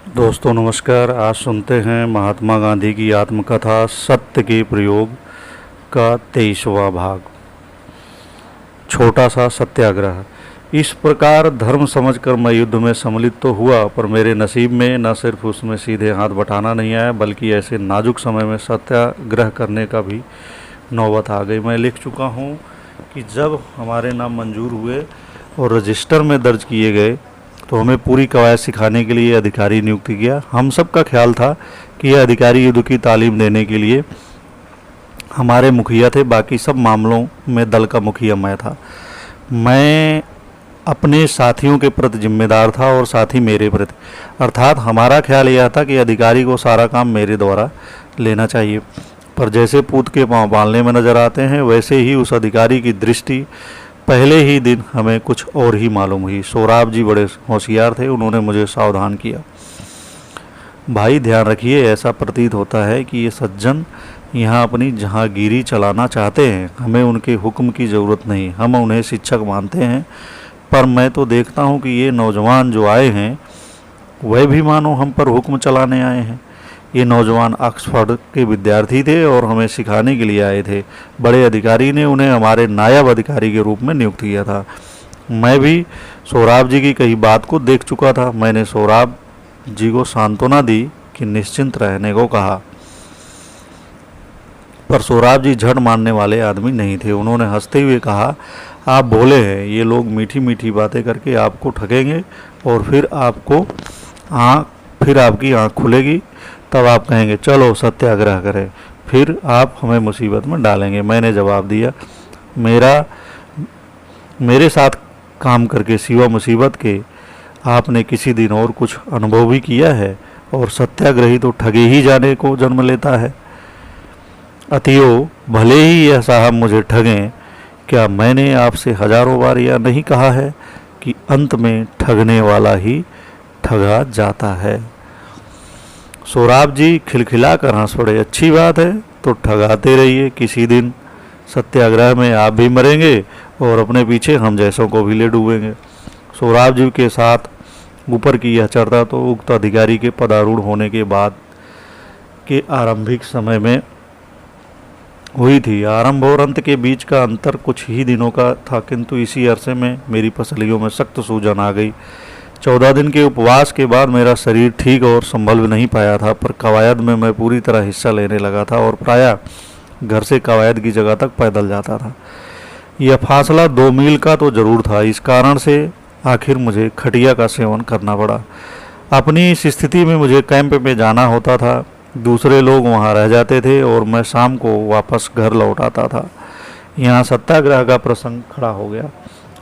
दोस्तों नमस्कार। आज सुनते हैं महात्मा गांधी की आत्मकथा सत्य के प्रयोग का 23वां भाग, छोटा सा सत्याग्रह। इस प्रकार धर्म समझकर मैं युद्ध में सम्मिलित तो हुआ, पर मेरे नसीब में न सिर्फ उसमें सीधे हाथ बटाना नहीं आया, बल्कि ऐसे नाजुक समय में सत्याग्रह करने का भी नौबत आ गई। मैं लिख चुका हूँ कि जब हमारे नाम मंजूर हुए और रजिस्टर में दर्ज किए गए तो हमें पूरी कवायद सिखाने के लिए अधिकारी नियुक्त किया। हम सब का ख्याल था कि यह अधिकारी युद्ध की तालीम देने के लिए हमारे मुखिया थे, बाकी सब मामलों में दल का मुखिया मैं था। मैं अपने साथियों के प्रति जिम्मेदार था और साथी मेरे प्रति, अर्थात हमारा ख्याल यह था कि अधिकारी को सारा काम मेरे द्वारा लेना चाहिए। पर जैसे पूत के पाँव बांधने में नजर आते हैं, वैसे ही उस अधिकारी की दृष्टि पहले ही दिन हमें कुछ और ही मालूम हुई। सोराब जी बड़े होशियार थे, उन्होंने मुझे सावधान किया। भाई ध्यान रखिए, ऐसा प्रतीत होता है कि ये सज्जन यहाँ अपनी जहांगीरी चलाना चाहते हैं। हमें उनके हुक्म की ज़रूरत नहीं, हम उन्हें शिक्षक मानते हैं। पर मैं तो देखता हूँ कि ये नौजवान जो आए हैं वह भी मानो हम पर हुक्म चलाने आए हैं। ये नौजवान ऑक्सफोर्ड के विद्यार्थी थे और हमें सिखाने के लिए आए थे। बड़े अधिकारी ने उन्हें हमारे नायब अधिकारी के रूप में नियुक्त किया था। मैं भी सोराब जी की कही बात को देख चुका था। मैंने सोराब जी को सांत्वना दी कि निश्चिंत रहने को कहा, पर सोराब जी झट मानने वाले आदमी नहीं थे। उन्होंने हंसते हुए कहा, आप भोले हैं, ये लोग मीठी मीठी बातें करके आपको ठगेंगे और फिर आपकी आँख खुलेगी, तब आप कहेंगे चलो सत्याग्रह करें, फिर आप हमें मुसीबत में डालेंगे। मैंने जवाब दिया, मेरे साथ काम करके सिवा मुसीबत के आपने किसी दिन और कुछ अनुभव भी किया है? और सत्याग्रही तो ठगे ही जाने को जन्म लेता है। अतियो भले ही यह साहब मुझे ठगें, क्या मैंने आपसे हजारों बार यह नहीं कहा है कि अंत में ठगने वाला ही ठगा जाता है? सोराब जी खिलखिला कर हंस पड़े। अच्छी बात है, तो ठगाते रहिए, किसी दिन सत्याग्रह में आप भी मरेंगे और अपने पीछे हम जैसों को भी ले डूबेंगे। सोराब जी के साथ ऊपर की यह चर्चा तो उक्त अधिकारी के पदारूढ़ होने के बाद के आरंभिक समय में हुई थी। आरंभ और अंत के बीच का अंतर कुछ ही दिनों का था, किंतु इसी अरसे में मेरी पसलियों में सख्त सूजन आ गई। 14 दिन के उपवास के बाद मेरा शरीर ठीक और संभल नहीं पाया था, पर कवायद में मैं पूरी तरह हिस्सा लेने लगा था और प्रायः घर से कवायद की जगह तक पैदल जाता था। यह फासला 2 मील का तो जरूर था। इस कारण से आखिर मुझे खटिया का सेवन करना पड़ा। अपनी इस स्थिति में मुझे कैंप में जाना होता था। दूसरे लोग वहाँ रह जाते थे और मैं शाम को वापस घर लौट आता था। यहाँ सत्याग्रह का प्रसंग खड़ा हो गया।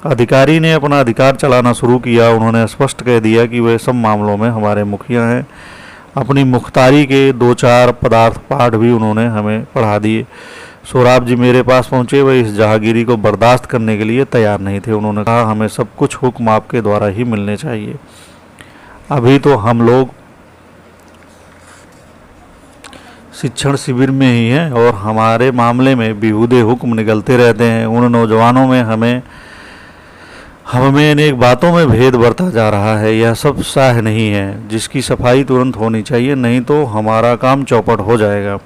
अधिकारी ने अपना अधिकार चलाना शुरू किया। उन्होंने स्पष्ट कह दिया कि वे सब मामलों में हमारे मुखिया हैं। अपनी मुख्तारी के 2-4 पदार्थ पाठ भी उन्होंने हमें पढ़ा दिए। सोराब जी मेरे पास पहुंचे। वे इस जहांगीरी को बर्दाश्त करने के लिए तैयार नहीं थे। उन्होंने कहा, हमें सब कुछ हुक्म आपके द्वारा ही मिलने चाहिए। अभी तो हम लोग शिक्षण शिविर में ही हैं और हमारे मामले में बेहूदे हुक्म निकलते रहते हैं। उन नौजवानों में हमें अनेक बातों में भेद बढ़ता जा रहा है। यह सब साह नहीं है जिसकी सफाई तुरंत होनी चाहिए, नहीं तो हमारा काम चौपट हो जाएगा।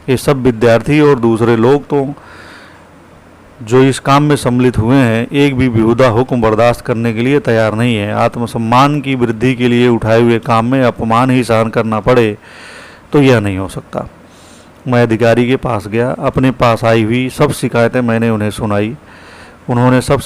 ये सब विद्यार्थी और दूसरे लोग तो जो इस काम में सम्मिलित हुए हैं, एक भी बेहुदा हुक्म बर्दाश्त करने के लिए तैयार नहीं है। आत्मसम्मान की वृद्धि के लिए उठाए हुए काम में अपमान ही सहन करना पड़े तो यह नहीं हो सकता। मैं अधिकारी के पास गया। अपने पास आई हुई सब शिकायतें मैंने उन्हें सुनाई। उन्होंने सब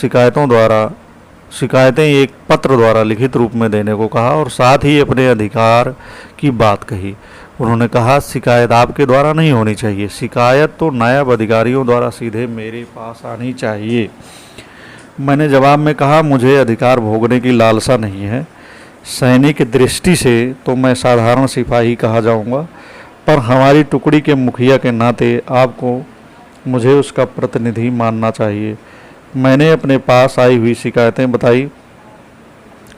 शिकायतें एक पत्र द्वारा लिखित रूप में देने को कहा और साथ ही अपने अधिकार की बात कही। उन्होंने कहा, शिकायत आपके द्वारा नहीं होनी चाहिए, शिकायत तो नायब अधिकारियों द्वारा सीधे मेरे पास आनी चाहिए। मैंने जवाब में कहा, मुझे अधिकार भोगने की लालसा नहीं है। सैनिक की दृष्टि से तो मैं साधारण सिपाही कहा जाऊंगा, पर हमारी टुकड़ी के मुखिया के नाते आपको मुझे उसका प्रतिनिधि मानना चाहिए। मैंने अपने पास आई हुई शिकायतें बताई।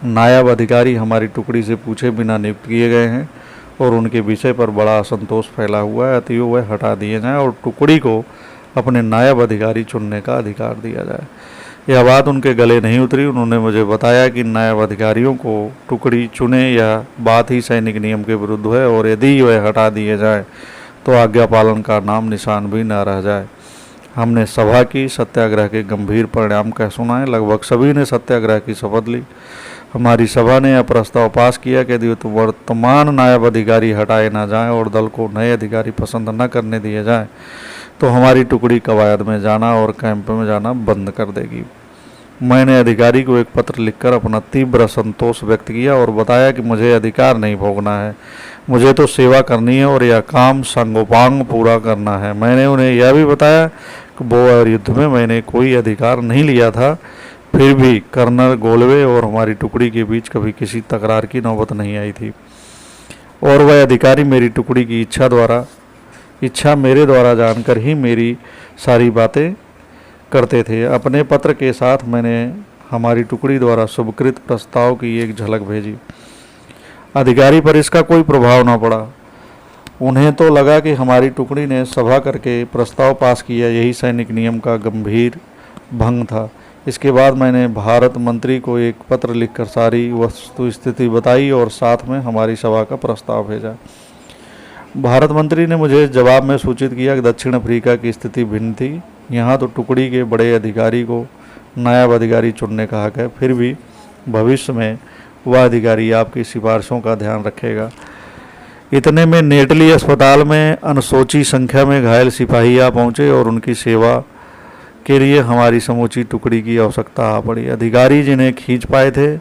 नायब अधिकारी हमारी टुकड़ी से पूछे बिना नियुक्त किए गए हैं और उनके विषय पर बड़ा असंतोष फैला हुआ है। अतएव वह हटा दिए जाएं और टुकड़ी को अपने नायब अधिकारी चुनने का अधिकार दिया जाए। यह बात उनके गले नहीं उतरी। उन्होंने मुझे बताया कि नायब अधिकारियों को टुकड़ी चुने यह बात ही सैनिक नियम के विरुद्ध है और यदि वह हटा दिए जाए तो आज्ञा पालन का नाम निशान भी न रह जाए। हमने सभा की, सत्याग्रह के गंभीर परिणाम कह सुनाए। लगभग सभी ने सत्याग्रह की शपथ ली। हमारी सभा ने यह प्रस्ताव पास किया कि यदि वर्तमान नायब अधिकारी हटाए ना जाएं और दल को नए अधिकारी पसंद न करने दिए जाएं तो हमारी टुकड़ी कवायद में जाना और कैंप में जाना बंद कर देगी। मैंने अधिकारी को एक पत्र लिखकर अपना तीव्र असंतोष व्यक्त किया और बताया कि मुझे अधिकार नहीं भोगना है, मुझे तो सेवा करनी है और यह काम संगोपांग पूरा करना है। मैंने उन्हें यह भी बताया कि बोअर युद्ध में मैंने कोई अधिकार नहीं लिया था, फिर भी कर्नल गोलवे और हमारी टुकड़ी के बीच कभी किसी तकरार की नौबत नहीं आई थी और वह अधिकारी मेरी टुकड़ी की इच्छा मेरे द्वारा जानकर ही मेरी सारी बातें करते थे। अपने पत्र के साथ मैंने हमारी टुकड़ी द्वारा शुभकृत प्रस्ताव की एक झलक भेजी। अधिकारी पर इसका कोई प्रभाव न पड़ा। उन्हें तो लगा कि हमारी टुकड़ी ने सभा करके प्रस्ताव पास किया, यही सैनिक नियम का गंभीर भंग था। इसके बाद मैंने भारत मंत्री को एक पत्र लिखकर सारी वस्तु स्थिति बताई और साथ में हमारी सभा का प्रस्ताव भेजा। भारत मंत्री ने मुझे जवाब में सूचित किया कि दक्षिण अफ्रीका की स्थिति भिन्न थी। यहाँ तो टुकड़ी के बड़े अधिकारी को नायब अधिकारी चुनने का हक है, फिर भी भविष्य में वह अधिकारी आपकी सिफारिशों का ध्यान रखेगा। इतने में नेटली अस्पताल में अनसोची संख्या में घायल सिपाही आ पहुँचे और उनकी सेवा के लिए हमारी समूची टुकड़ी की आवश्यकता आ पड़ी। अधिकारी जिन्हें खींच पाए थे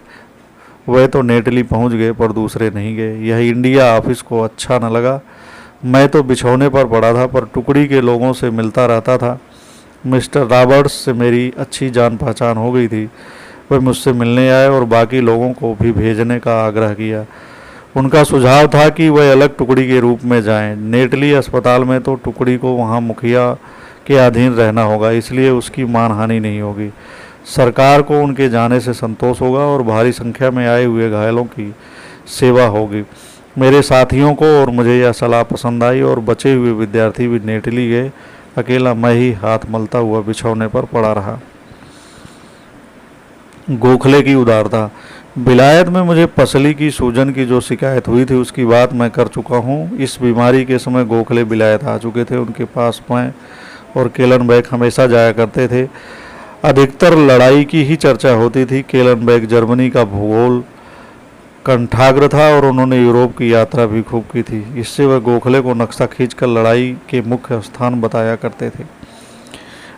वह तो नेटली पहुंच गए पर दूसरे नहीं गए। यह इंडिया ऑफिस को अच्छा न लगा। मैं तो बिछौने पर पड़ा था पर टुकड़ी के लोगों से मिलता रहता था। मिस्टर रॉबर्ट्स से मेरी अच्छी जान पहचान हो गई थी। वह मुझसे मिलने आए और बाकी लोगों को भी भेजने का आग्रह किया। उनका सुझाव था कि वह अलग टुकड़ी के रूप में जाएं। नेटली अस्पताल में तो टुकड़ी को वहां मुखिया के अधीन रहना होगा, इसलिए उसकी मानहानि नहीं होगी। सरकार को उनके जाने से संतोष होगा और भारी संख्या में आए हुए घायलों की सेवा होगी। मेरे साथियों को और मुझे यह सलाह पसंद आई और बचे हुए विद्यार्थी भी नेटली गए। अकेला मैं ही हाथ मलता हुआ बिछौने पर पड़ा रहा। गोखले की उदारता। विलायत में मुझे पसली की सूजन की जो शिकायत हुई थी उसकी बात मैं कर चुका हूँ। इस बीमारी के समय गोखले विलायत आ चुके थे। उनके पास मैं और केलनबैग हमेशा जाया करते थे। अधिकतर लड़ाई की ही चर्चा होती थी। केलनबैग जर्मनी का भूगोल कंठाग्र था और उन्होंने यूरोप की यात्रा भी खूब की थी। इससे वह गोखले को नक्शा खींचकर लड़ाई के मुख्य स्थान बताया करते थे।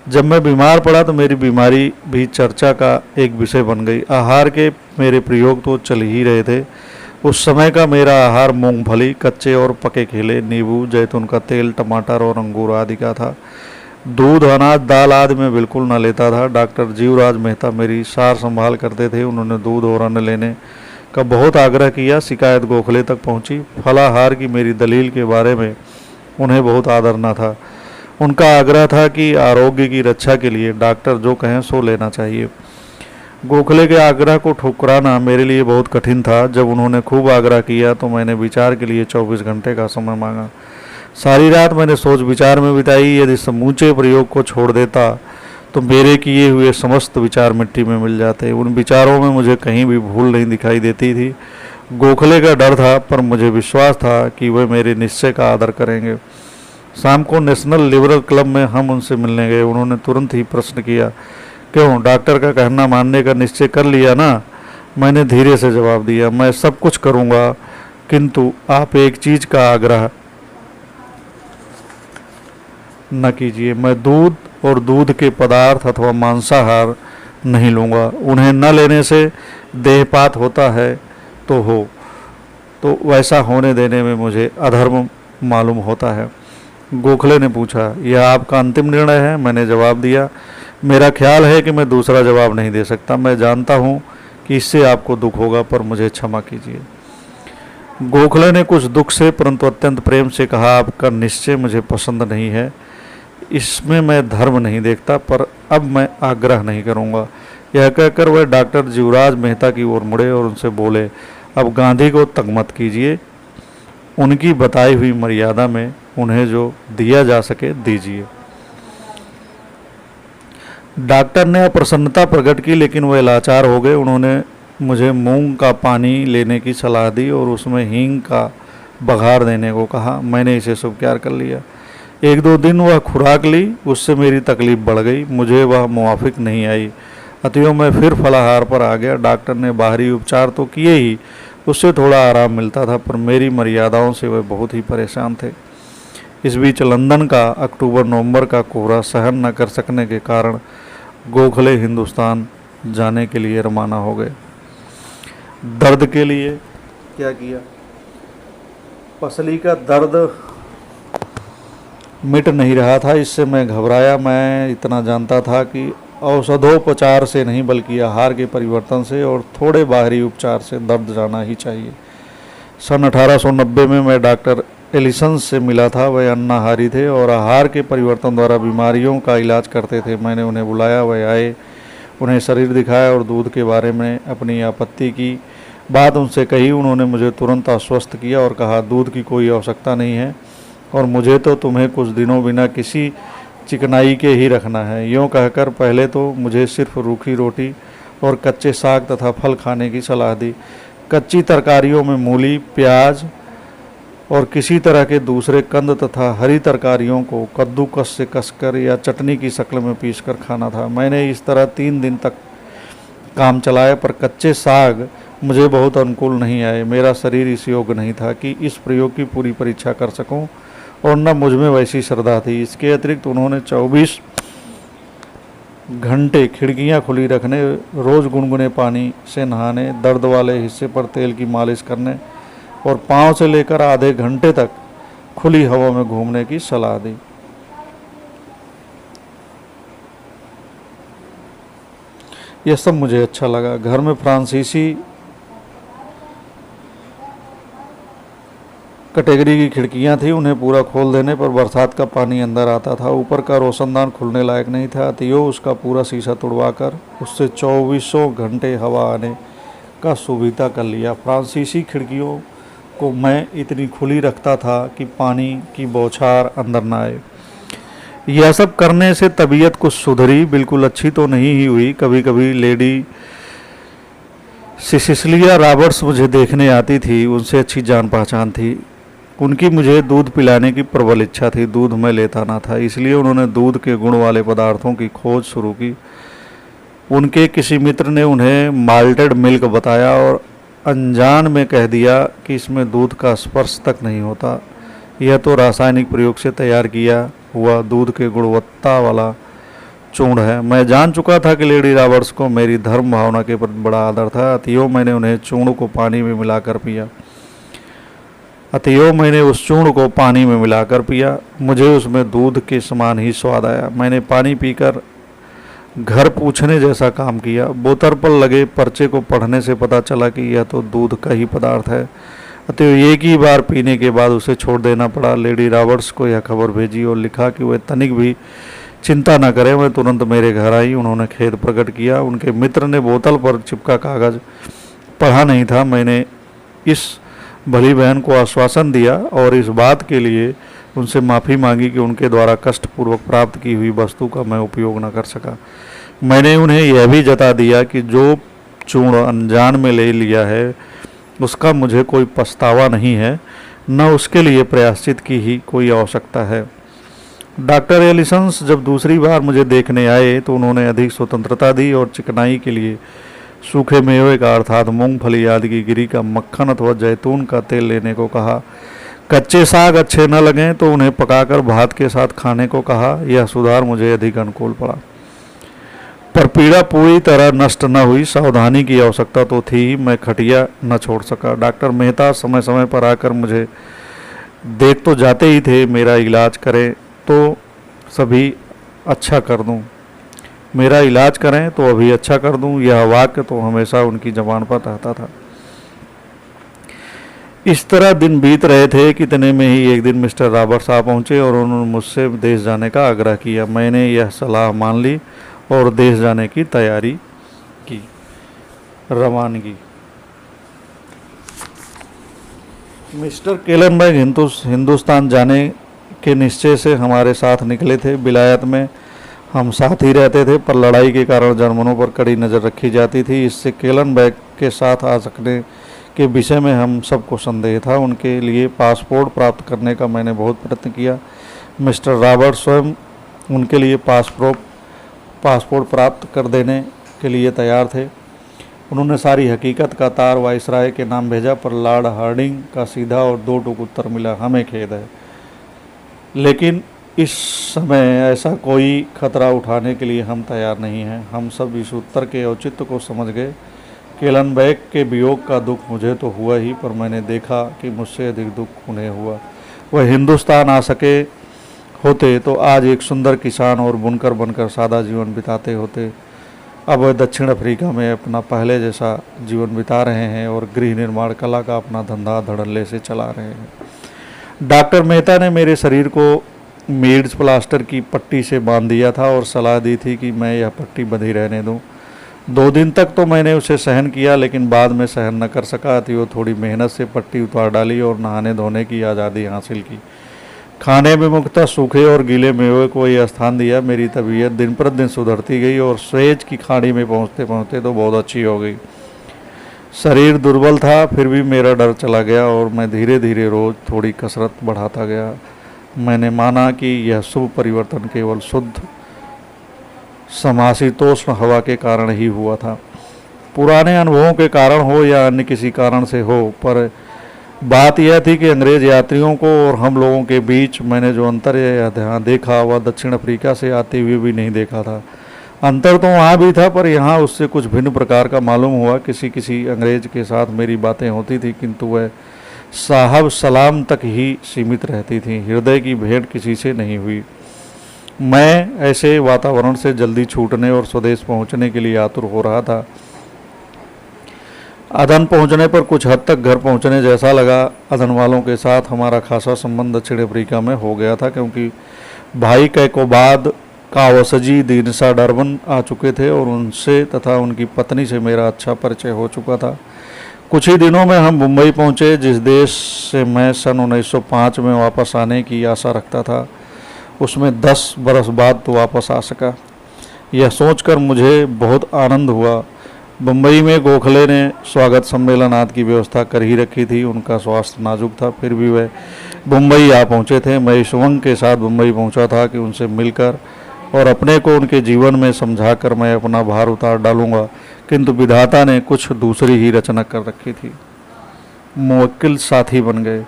जब मैं बीमार पड़ा तो मेरी बीमारी भी चर्चा का एक विषय बन गई। आहार के मेरे प्रयोग तो चल ही रहे थे। उस समय का मेरा आहार मूंगफली, कच्चे और पके केले, नींबू, जैतून का तेल, टमाटर और अंगूर आदि का था। दूध, अनाज, दाल आदि में बिल्कुल न लेता था। डॉक्टर जीवराज मेहता मेरी सार संभाल करते थे। उन्होंने दूध और अन्न लेने का बहुत आग्रह किया। शिकायत गोखले तक पहुंची। फलाहार की मेरी दलील के बारे में उन्हें बहुत आदर न था। उनका आग्रह था कि आरोग्य की रक्षा के लिए डॉक्टर जो कहें सो लेना चाहिए। गोखले के आग्रह को ठुकराना मेरे लिए बहुत कठिन था। जब उन्होंने खूब आग्रह किया तो मैंने विचार के लिए 24 घंटे का समय मांगा। सारी रात मैंने सोच विचार में बिताई। यदि समूचे प्रयोग को छोड़ देता तो मेरे किए हुए समस्त विचार मिट्टी में मिल जाते। उन विचारों में मुझे कहीं भी भूल नहीं दिखाई देती थी। गोखले का डर था पर मुझे विश्वास था कि वे मेरे निश्चय का आदर करेंगे। शाम को नेशनल लिबरल क्लब में हम उनसे मिलने गए। उन्होंने तुरंत ही प्रश्न किया, क्यों, डॉक्टर का कहना मानने का निश्चय कर लिया ना? मैंने धीरे से जवाब दिया, मैं सब कुछ करूँगा, किंतु आप एक चीज़ का आग्रह न कीजिए। मैं दूध और दूध के पदार्थ अथवा मांसाहार नहीं लूँगा। उन्हें न लेने से देहपात होता है तो वैसा होने देने में मुझे अधर्म मालूम होता है। गोखले ने पूछा, यह आपका अंतिम निर्णय है? मैंने जवाब दिया, मेरा ख्याल है कि मैं दूसरा जवाब नहीं दे सकता। मैं जानता हूँ कि इससे आपको दुख होगा पर मुझे क्षमा कीजिए। गोखले ने कुछ दुख से परंतु अत्यंत प्रेम से कहा, आपका निश्चय मुझे पसंद नहीं है, इसमें मैं धर्म नहीं देखता, पर अब मैं आग्रह नहीं करूँगा। यह कहकर वह डॉक्टर जीवराज मेहता की ओर मुड़े और उनसे बोले, अब गांधी को तंग मत कीजिए, उनकी बताई हुई मर्यादा में उन्हें जो दिया जा सके दीजिए। डॉक्टर ने अप्रसन्नता प्रकट की, लेकिन वह लाचार हो गए। उन्होंने मुझे मूंग का पानी लेने की सलाह दी और उसमें हींग का बघार देने को कहा। मैंने इसे स्वीकार कर लिया। 1-2 दिन वह खुराक ली, उससे मेरी तकलीफ बढ़ गई। मुझे वह मुआफिक नहीं आई, अतएव मैं फिर फलाहार पर आ गया। डॉक्टर ने बाहरी उपचार तो किए ही, उससे थोड़ा आराम मिलता था, पर मेरी मर्यादाओं से वे बहुत ही परेशान थे। इस बीच लंदन का अक्टूबर-नवंबर का कोहरा सहन न कर सकने के कारण गोखले हिंदुस्तान जाने के लिए रवाना हो गए। दर्द के लिए क्या किया? पसली का दर्द मिट नहीं रहा था, इससे मैं घबराया। मैं इतना जानता था कि औषधोपचार से नहीं बल्कि आहार के परिवर्तन से और थोड़े बाहरी उपचार से दर्द जाना ही चाहिए। सन 1890 में मैं डॉक्टर एलिसन से मिला था। वह अन्नाहारी थे और आहार के परिवर्तन द्वारा बीमारियों का इलाज करते थे। मैंने उन्हें बुलाया, वह आए, उन्हें शरीर दिखाया और दूध के बारे में अपनी आपत्ति की बात उनसे कही। उन्होंने मुझे तुरंत आश्वस्त किया और कहा, दूध की कोई आवश्यकता नहीं है और मुझे तो तुम्हें कुछ दिनों बिना किसी चिकनाई के ही रखना है। यूँ कहकर पहले तो मुझे सिर्फ रूखी रोटी और कच्चे साग तथा फल खाने की सलाह दी। कच्ची तरकारियों में मूली, प्याज और किसी तरह के दूसरे कंद तथा हरी तरकारियों को कद्दूकस से कसकर या चटनी की शक्ल में पीसकर खाना था। मैंने इस तरह 3 दिन तक काम चलाया, पर कच्चे साग मुझे बहुत अनुकूल नहीं आए। मेरा शरीर इस योग्य नहीं था कि इस प्रयोग की पूरी परीक्षा कर सकूं और न मुझ में वैसी श्रद्धा थी। इसके अतिरिक्त उन्होंने 24 घंटे खिड़कियां खुली रखने, रोज़ गुनगुने पानी से नहाने, दर्द वाले हिस्से पर तेल की मालिश करने और पाँव से लेकर आधे घंटे तक खुली हवा में घूमने की सलाह दी। यह सब मुझे अच्छा लगा। घर में फ्रांसीसी कैटेगरी की खिड़कियां थी, उन्हें पूरा खोल देने पर बरसात का पानी अंदर आता था। ऊपर का रोशनदान खुलने लायक नहीं था, अतएव उसका पूरा शीशा तोड़वाकर उससे 24 घंटे हवा आने का सुविधा कर लिया। फ्रांसीसी खिड़कियों को मैं इतनी खुली रखता था कि पानी की बौछार अंदर न आए। यह सब करने से तबीयत कुछ सुधरी, बिल्कुल अच्छी तो नहीं ही हुई। कभी कभी लेडी सिसिलिया रॉबर्ट्स मुझे देखने आती थी, उनसे अच्छी जान पहचान थी। उनकी मुझे दूध पिलाने की प्रबल इच्छा थी। दूध मैं लेता ना था, इसलिए उन्होंने दूध के गुण वाले पदार्थों की खोज शुरू की। उनके किसी मित्र ने उन्हें माल्टेड मिल्क बताया और अनजान में कह दिया कि इसमें दूध का स्पर्श तक नहीं होता, यह तो रासायनिक प्रयोग से तैयार किया हुआ दूध के गुणवत्ता वाला चूर्ण है। मैं जान चुका था कि लेडी रॉबर्ट्स को मेरी धर्म भावना के प्रति बड़ा आदर था, अतएव मैंने उन्हें चूर्ण को पानी में मिलाकर पिया। उस चूर्ण को पानी में मिलाकर पिया। मुझे उसमें दूध के समान ही स्वाद आया। मैंने पानी पीकर घर पूछने जैसा काम किया। बोतल पर लगे पर्चे को पढ़ने से पता चला कि यह तो दूध का ही पदार्थ है, अतएव एक ही बार पीने के बाद उसे छोड़ देना पड़ा। लेडी रॉबर्ट्स को यह खबर भेजी और लिखा कि वह तनिक भी चिंता न करें। वह तुरंत मेरे घर आई। उन्होंने खेद प्रकट किया। उनके मित्र ने बोतल पर चिपका कागज पढ़ा नहीं था। मैंने इस भली बहन को आश्वासन दिया और इस बात के लिए उनसे माफ़ी मांगी कि उनके द्वारा कष्टपूर्वक प्राप्त की हुई वस्तु का मैं उपयोग न कर सका। मैंने उन्हें यह भी जता दिया कि जो चूर्ण अनजान में ले लिया है उसका मुझे कोई पछतावा नहीं है, न उसके लिए प्रायश्चित की ही कोई आवश्यकता है। डॉक्टर एलिसन्स जब दूसरी बार मुझे देखने आए तो उन्होंने अधिक स्वतंत्रता दी और चिकनाई के लिए सूखे मेवे का अर्थात मूंगफली आदि की गिरी का मक्खन अथवा जैतून का तेल लेने को कहा। कच्चे साग अच्छे न लगें तो उन्हें पकाकर भात के साथ खाने को कहा। यह सुधार मुझे अधिक अनुकूल पड़ा, पर पीड़ा पूरी तरह नष्ट न हुई। सावधानी की आवश्यकता तो थी, मैं खटिया न छोड़ सका। डॉक्टर मेहता समय समय पर आकर मुझे देख तो जाते ही थे, मेरा इलाज करें तो सभी अच्छा कर दूं, मेरा इलाज करें तो अभी अच्छा कर दूं, यह वाक्य तो हमेशा उनकी ज़बान पर रहता था। इस तरह दिन बीत रहे थे कि इतने में ही एक दिन मिस्टर रॉबर्ट्स आ पहुंचे और उन्होंने मुझसे देश जाने का आग्रह किया। मैंने यह सलाह मान ली और देश जाने की तैयारी की। रवानगी। मिस्टर केलनबर्ग हिंदुस्तान जाने के निश्चय से हमारे साथ निकले थे। विलायत में हम साथ ही रहते थे, पर लड़ाई के कारण जर्मनों पर कड़ी नज़र रखी जाती थी। इससे केलनबैग के साथ आ सकने के विषय में हम सबको संदेह था। उनके लिए पासपोर्ट प्राप्त करने का मैंने बहुत प्रयत्न किया। मिस्टर रॉबर्ट स्वयं उनके लिए पासपोर्ट प्राप्त कर देने के लिए तैयार थे। उन्होंने सारी हकीकत का तार वाइसराय के नाम भेजा, पर लॉर्ड हार्डिंग का सीधा और दो टूक उत्तर मिला, हमें खेद है, लेकिन इस समय ऐसा कोई खतरा उठाने के लिए हम तैयार नहीं हैं। हम सब इस उत्तर के औचित्य को समझ गए। केलनबैग के वियोग का दुख मुझे तो हुआ ही, पर मैंने देखा कि मुझसे अधिक दुख उन्हें हुआ। वह हिंदुस्तान आ सके होते तो आज एक सुंदर किसान और बुनकर बनकर सादा जीवन बिताते होते। अब वह दक्षिण अफ्रीका में अपना पहले जैसा जीवन बिता रहे हैं और गृह निर्माण कला का अपना धंधा धड़ल्ले से चला रहे हैं। डॉक्टर मेहता ने मेरे शरीर को मीड्स प्लास्टर की पट्टी से बांध दिया था और सलाह दी थी कि मैं यह पट्टी बंधी रहने दूं। 2 दिन तक तो मैंने उसे सहन किया, लेकिन बाद में सहन न कर सका। वो थोड़ी मेहनत से पट्टी उतार डाली और नहाने धोने की आज़ादी हासिल की। खाने में मुख्यतः सूखे और गीले मेवे को यह स्थान दिया। मेरी तबीयत दिन प्रतिदिन सुधरती गई और स्वेज की खाड़ी में पहुँचते पहुँचते तो बहुत अच्छी हो गई। शरीर दुर्बल था, फिर भी मेरा डर चला गया और मैं धीरे धीरे रोज़ थोड़ी कसरत बढ़ाता गया। मैंने माना कि यह शुभ परिवर्तन केवल शुद्ध समशीतोष्ण हवा के कारण ही हुआ था। पुराने अनुभवों के कारण हो या अन्य किसी कारण से हो, पर बात यह थी कि अंग्रेज यात्रियों को और हम लोगों के बीच मैंने जो अंतर यहाँ देखा वह दक्षिण अफ्रीका से आते हुए भी नहीं देखा था। अंतर तो वहाँ भी था, पर यहाँ उससे कुछ भिन्न प्रकार का मालूम हुआ। किसी किसी अंग्रेज के साथ मेरी बातें होती थी, किंतु वह साहब सलाम तक ही सीमित रहती थी। हृदय की भेंट किसी से नहीं हुई। मैं ऐसे वातावरण से जल्दी छूटने और स्वदेश पहुँचने के लिए आतुर हो रहा था। अदन पहुंचने पर कुछ हद तक घर पहुंचने जैसा लगा। अदन वालों के साथ हमारा खासा संबंध दक्षिण अफ्रीका में हो गया था, क्योंकि भाई कैकोबाद कावसजी दीनसा डरबन आ चुके थे और उनसे तथा उनकी पत्नी से मेरा अच्छा परिचय हो चुका था। कुछ ही दिनों में हम मुंबई पहुंचे, जिस देश से मैं सन 1905 में वापस आने की आशा रखता था, उसमें 10 बरस बाद तो वापस आ सका। यह सोचकर मुझे बहुत आनंद हुआ। बम्बई में गोखले ने स्वागत सम्मेलन आदि की व्यवस्था कर ही रखी थी। उनका स्वास्थ्य नाजुक था, फिर भी वह मुंबई आ पहुँचे थे। मैं इस उमंग के साथ मुंबई पहुँचा था कि उनसे मिलकर और अपने को उनके जीवन में समझाकर मैं अपना भार उतार डालूंगा, किंतु विधाता ने कुछ दूसरी ही रचना कर रखी थी। मुवक्किल साथी बन गए।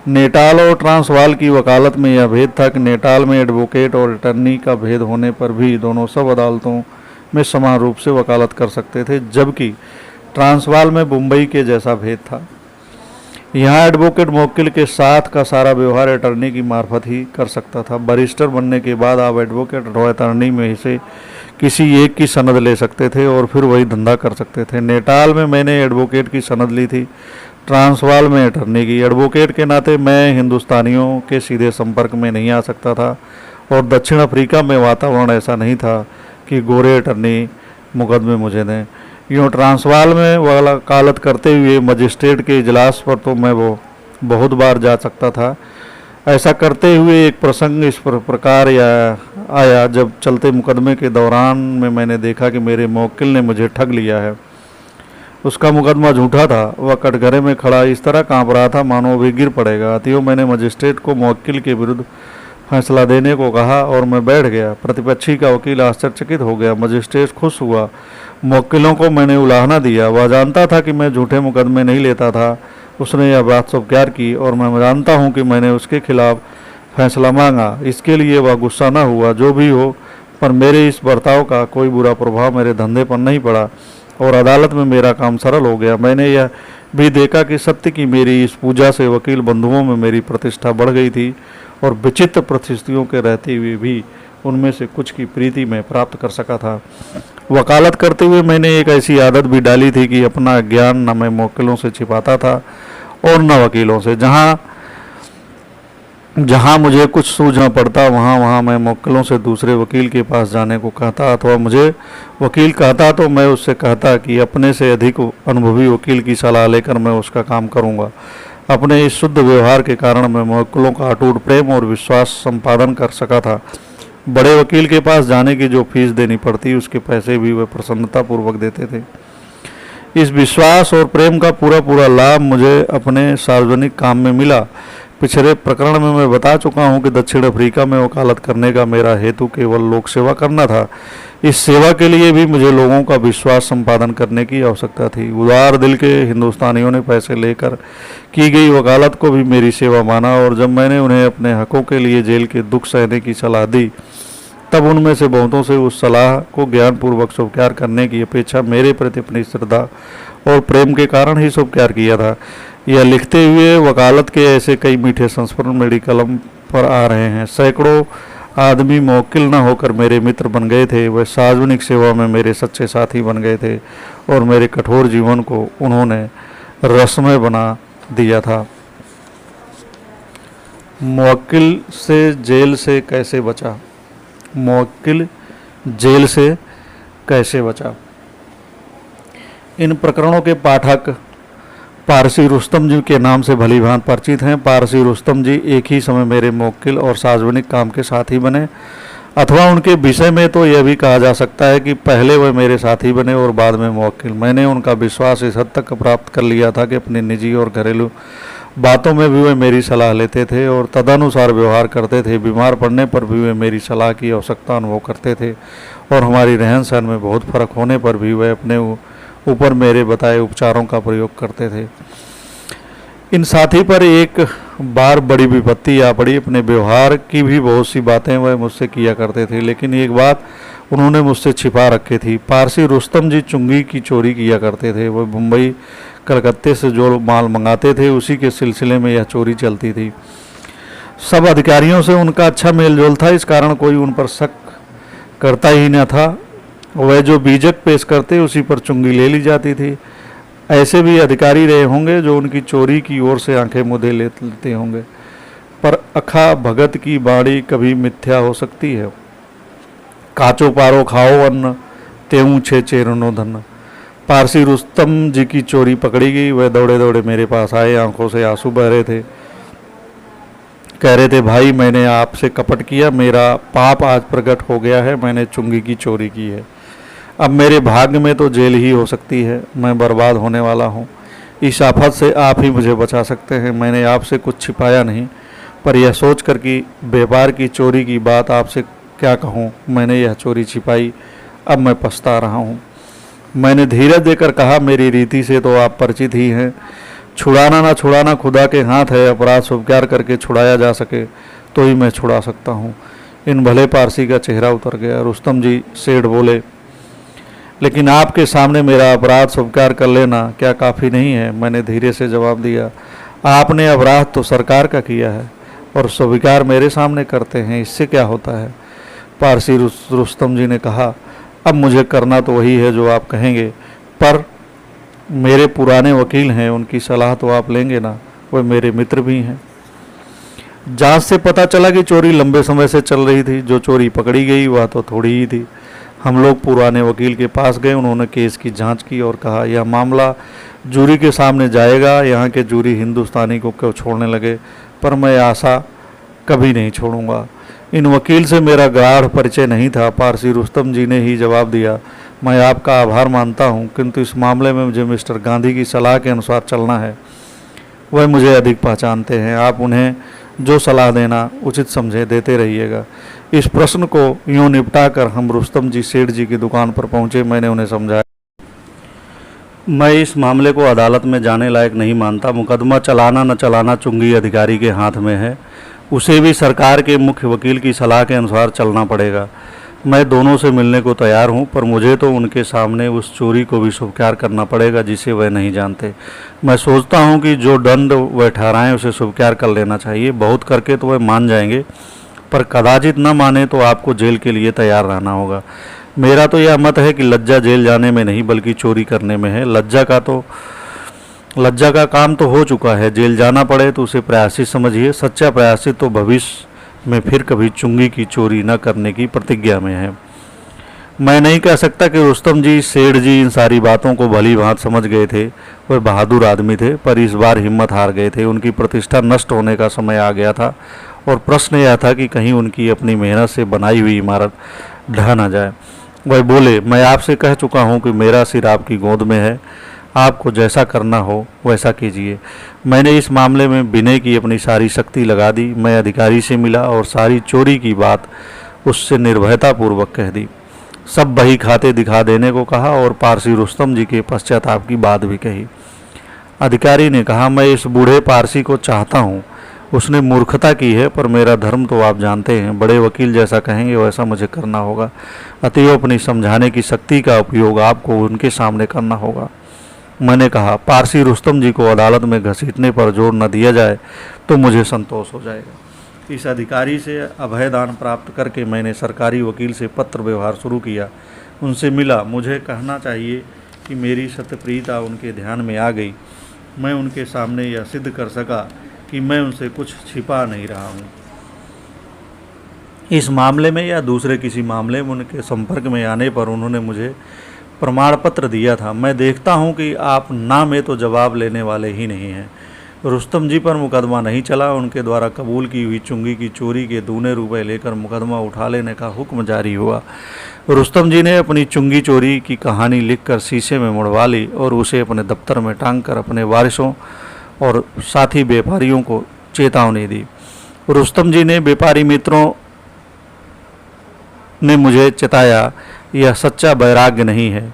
नेटाल और ट्रांसवाल की वकालत में यह भेद था कि नेटाल में एडवोकेट और अटर्नी का भेद होने पर भी दोनों सब अदालतों में समान रूप से वकालत कर सकते थे, जबकि ट्रांसवाल में मुंबई के जैसा भेद था। यहाँ एडवोकेट मुवक्किल के साथ का सारा व्यवहार अटर्नी की मार्फत ही कर सकता था। बैरिस्टर बनने के बाद आप एडवोकेट और अटर्नी में से किसी एक की सनद ले सकते थे और फिर वही धंधा कर सकते थे। नेटाल में मैंने एडवोकेट की सनद ली थी, ट्रांसवाल में अटर्नी की। एडवोकेट के नाते मैं हिंदुस्तानियों के सीधे संपर्क में नहीं आ सकता था और दक्षिण अफ्रीका में वातावरण ऐसा नहीं था कि गोरे अटर्नी मुकदमे मुझे दें। यूँ ट्रांसवाल में वकालत करते हुए मजिस्ट्रेट के इजलास पर तो मैं वो बहुत बार जा सकता था। ऐसा करते हुए एक प्रसंग इस प्रकार आया, जब चलते मुकदमे के दौरान में मैंने देखा कि मेरे मुवक्किल ने मुझे ठग लिया है। उसका मुकदमा झूठा था। वह कटघरे में खड़ा इस तरह काँप रहा था मानो वे गिर पड़ेगा। अतएव मैंने मजिस्ट्रेट को मुवक्किल के विरुद्ध फैसला देने को कहा और मैं बैठ गया। प्रतिपक्षी का वकील आश्चर्यचकित हो गया। मजिस्ट्रेट खुश हुआ। मुवक्किलों को मैंने उलाहना दिया। वह जानता था कि मैं झूठे मुकदमे नहीं लेता था। उसने यह बात स्वीकार की और मैं जानता हूं कि मैंने उसके खिलाफ फैसला मांगा। इसके लिए वह गुस्सा न हुआ। जो भी हो, पर मेरे इस बर्ताव का कोई बुरा प्रभाव मेरे धंधे पर नहीं पड़ा और अदालत में मेरा काम सरल हो गया। मैंने यह भी देखा कि सत्य की मेरी इस पूजा से वकील बंधुओं में मेरी प्रतिष्ठा बढ़ गई थी और विचित्र परिस्थितियों के रहते हुए भी उनमें से कुछ की प्रीति में प्राप्त कर सका था। वकालत करते हुए मैंने एक ऐसी आदत भी डाली थी कि अपना ज्ञान न मैं मुवक्किलों से छिपाता था और न वकीलों से। जहाँ मुझे कुछ सूझना पड़ता वहाँ मैं मुवक्किलों से दूसरे वकील के पास जाने को कहता, अथवा मुझे वकील कहता तो मैं उससे कहता कि अपने से अधिक अनुभवी वकील की सलाह लेकर मैं उसका काम करूँगा। अपने इस शुद्ध व्यवहार के कारण मैं मुवक्किलों का अटूट प्रेम और विश्वास संपादन कर सका था। बड़े वकील के पास जाने की जो फीस देनी पड़ती उसके पैसे भी वह प्रसन्नतापूर्वक देते थे। इस विश्वास और प्रेम का पूरा पूरा लाभ मुझे अपने सार्वजनिक काम में मिला। पिछले प्रकरण में मैं बता चुका हूं कि दक्षिण अफ्रीका में वकालत करने का मेरा हेतु केवल लोक सेवा करना था। इस सेवा के लिए भी मुझे लोगों का विश्वास संपादन करने की आवश्यकता थी। उदार दिल के हिंदुस्तानियों ने पैसे लेकर की गई वकालत को भी मेरी सेवा माना, और जब मैंने उन्हें अपने हकों के लिए जेल के दुख सहने की सलाह दी, तब उनमें से बहुतों से उस सलाह को ज्ञानपूर्वक स्वीकार करने की अपेक्षा मेरे प्रति अपनी श्रद्धा और प्रेम के कारण ही स्वीकार किया था। यह लिखते हुए वकालत के ऐसे कई मीठे संस्मरण मेरी कलम पर आ रहे हैं। सैकड़ों आदमी मौकिल न होकर मेरे मित्र बन गए थे, वह सार्वजनिक सेवा में मेरे सच्चे साथी बन गए थे, और मेरे कठोर जीवन को उन्होंने रसमय बना दिया था। मुवक्किल से जेल से कैसे बचा? मुवक्किल जेल से कैसे बचा? इन प्रकरणों के पाठक पारसी रुस्तम जी के नाम से भली भांति परिचित हैं। पारसी रुस्तम जी एक ही समय मेरे मुवक्किल और सार्वजनिक काम के साथी बने, अथवा उनके विषय में तो यह भी कहा जा सकता है कि पहले वह मेरे साथी बने और बाद में मुवक्किल। मैंने उनका विश्वास इस हद तक प्राप्त कर लिया था कि अपनी निजी और घरेलू बातों में भी वे मेरी सलाह लेते थे और तदनुसार व्यवहार करते थे। बीमार पड़ने पर भी वे मेरी सलाह की आवश्यकता अनुभव करते थे, और हमारी रहन सहन में बहुत फर्क होने पर भी वे अपने ऊपर मेरे बताए उपचारों का प्रयोग करते थे। इन साथी पर एक बार बड़ी विपत्ति आ पड़ी। अपने व्यवहार की भी बहुत सी बातें वह मुझसे किया करते थे, लेकिन एक बात उन्होंने मुझसे छिपा रखी थी। पारसी रुस्तम जी चुंगी की चोरी किया करते थे। वह मुंबई कलकत्ते से जो माल मंगाते थे उसी के सिलसिले में यह चोरी चलती थी। सब अधिकारियों से उनका अच्छा मेलजोल था, इस कारण कोई उन पर शक करता ही न था। वह जो बीजक पेश करते उसी पर चुंगी ले ली जाती थी। ऐसे भी अधिकारी रहे होंगे जो उनकी चोरी की ओर से आंखें मूंदे लेते होंगे, पर अखा भगत की बाणी कभी मिथ्या हो सकती है। काचो पारो खाओ अन्न तेऊ छे चेरनो धन। पारसी रुस्तम जी की चोरी पकड़ी गई। वह दौड़े दौड़े मेरे पास आए, आंखों से आंसू बह रहे थे। कह रहे थे, भाई मैंने आपसे कपट किया, मेरा पाप आज प्रकट हो गया है, मैंने चुंगी की चोरी की है। अब मेरे भाग्य में तो जेल ही हो सकती है, मैं बर्बाद होने वाला हूँ। इस आफत से आप ही मुझे बचा सकते हैं। मैंने आपसे कुछ छिपाया नहीं, पर यह सोचकर कि व्यापार की चोरी की बात आपसे क्या कहूँ, मैंने यह चोरी छिपाई। अब मैं पछता रहा हूँ। मैंने धीरज देकर कहा, मेरी रीति से तो आप परिचित ही हैं। छुड़ाना ना छुड़ाना खुदा के हाथ है। अपराध स्वीकार करके छुड़ाया जा सके तो ही मैं छुड़ा सकता हूँ। इन भले पारसी का चेहरा उतर गया। रुस्तम जी सेठ बोले, लेकिन आपके सामने मेरा अपराध स्वीकार कर लेना क्या काफ़ी नहीं है? मैंने धीरे से जवाब दिया, आपने अपराध तो सरकार का किया है और स्वीकार मेरे सामने करते हैं, इससे क्या होता है? पारसी रुस्तम जी ने कहा, अब मुझे करना तो वही है जो आप कहेंगे, पर मेरे पुराने वकील हैं, उनकी सलाह तो आप लेंगे ना, वे मेरे मित्र भी हैं। जांच से पता चला कि चोरी लंबे समय से चल रही थी। जो चोरी पकड़ी गई वह तो थोड़ी ही थी। हम लोग पुराने वकील के पास गए। उन्होंने केस की जांच की और कहा, यह मामला जूरी के सामने जाएगा। यहाँ के जूरी हिंदुस्तानी को क्यों छोड़ने लगे, पर मैं आशा कभी नहीं छोड़ूंगा। इन वकील से मेरा गाढ़ परिचय नहीं था। पारसी रुस्तम जी ने ही जवाब दिया, मैं आपका आभार मानता हूँ, किंतु इस मामले में मुझे मिस्टर गांधी की सलाह के अनुसार चलना है। वह मुझे अधिक पहचानते हैं। आप उन्हें जो सलाह देना उचित समझे देते रहिएगा। इस प्रश्न को यूँ निपटा कर हम रुस्तम जी सेठ जी की दुकान पर पहुँचे। मैंने उन्हें समझाया, मैं इस मामले को अदालत में जाने लायक नहीं मानता। मुकदमा चलाना न चलाना चुंगी अधिकारी के हाथ में है। उसे भी सरकार के मुख्य वकील की सलाह के अनुसार चलना पड़ेगा। मैं दोनों से मिलने को तैयार हूं, पर मुझे तो उनके सामने उस चोरी को भी स्वीकार करना पड़ेगा जिसे वह नहीं जानते। मैं सोचता हूं कि जो दंड वह ठहराएं उसे स्वीकार कर लेना चाहिए। बहुत करके तो वह मान जाएंगे, पर कदाचित न माने तो आपको जेल के लिए तैयार रहना होगा। मेरा तो यह मत है कि लज्जा जेल जाने में नहीं बल्कि चोरी करने में है। लज्जा का काम तो हो चुका है, जेल जाना पड़े तो उसे प्रायश्चित समझिए। सच्चा प्रायश्चित तो भविष्य में फिर कभी चुंगी की चोरी न करने की प्रतिज्ञा में है। मैं नहीं कह सकता कि रुस्तम जी सेठ जी इन सारी बातों को भली भांति समझ गए थे। वह बहादुर आदमी थे, पर इस बार हिम्मत हार गए थे। उनकी प्रतिष्ठा नष्ट होने का समय आ गया था और प्रश्न यह था कि कहीं उनकी अपनी मेहनत से बनाई हुई इमारत ढह न जाए। वह बोले, मैं आपसे कह चुका हूँ कि मेरा सिर आपकी गोद में है, आपको जैसा करना हो वैसा कीजिए। मैंने इस मामले में विनय की अपनी सारी शक्ति लगा दी। मैं अधिकारी से मिला और सारी चोरी की बात उससे निर्भयतापूर्वक कह दी। सब बही खाते दिखा देने को कहा और पारसी रुस्तम जी के पश्चाताप की बात भी कही। अधिकारी ने कहा, मैं इस बूढ़े पारसी को चाहता हूँ। उसने मूर्खता की है, पर मेरा धर्म तो आप जानते हैं। बड़े वकील जैसा कहेंगे वैसा मुझे करना होगा। अतएव अपनी समझाने की शक्ति का उपयोग आपको उनके सामने करना होगा। मैंने कहा, पारसी रुस्तम जी को अदालत में घसीटने पर जोर न दिया जाए तो मुझे संतोष हो जाएगा। इस अधिकारी से अभयदान प्राप्त करके मैंने सरकारी वकील से पत्र व्यवहार शुरू किया। उनसे मिला। मुझे कहना चाहिए कि मेरी सत्यप्रियता उनके ध्यान में आ गई। मैं उनके सामने यह सिद्ध कर सका कि मैं उनसे कुछ छिपा नहीं रहा हूँ। इस मामले में या दूसरे किसी मामले में उनके संपर्क में आने पर उन्होंने मुझे प्रमाण पत्र दिया था। मैं देखता हूं कि आप ना में तो जवाब लेने वाले ही नहीं हैं। रुस्तम जी पर मुकदमा नहीं चला। उनके द्वारा कबूल की हुई चुंगी की चोरी के दूने रुपए लेकर मुकदमा उठा लेने का हुक्म जारी हुआ। रुस्तम जी ने अपनी चुंगी चोरी की कहानी लिखकर शीशे में मुड़वा ली और उसे अपने दफ्तर में टांगकर अपने वारिसों और साथी व्यापारियों को चेतावनी दी। रुस्तम जी ने व्यापारी मित्रों ने मुझे चेताया, यह सच्चा वैराग्य नहीं है,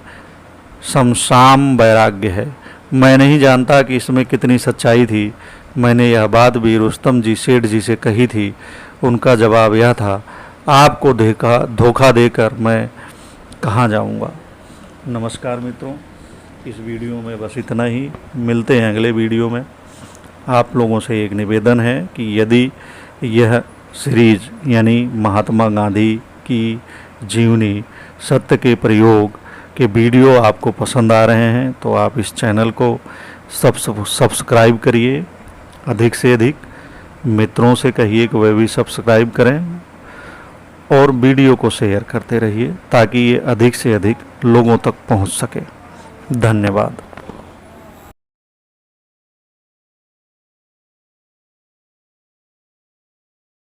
समसाम वैराग्य है। मैं नहीं जानता कि इसमें कितनी सच्चाई थी। मैंने यह बात भी रुस्तम जी सेठ जी से कही थी। उनका जवाब यह था, आपको धोखा देकर मैं कहाँ जाऊँगा। नमस्कार मित्रों, इस वीडियो में बस इतना ही। मिलते हैं अगले वीडियो में। आप लोगों से एक निवेदन है कि यदि यह सीरीज यानी महात्मा गांधी की जीवनी सत्य के प्रयोग के वीडियो आपको पसंद आ रहे हैं तो आप इस चैनल को सब्सक्राइब करिए। अधिक से अधिक मित्रों से कहिए कि वे भी सब्सक्राइब करें और वीडियो को शेयर करते रहिए ताकि ये अधिक से अधिक लोगों तक पहुंच सके। धन्यवाद।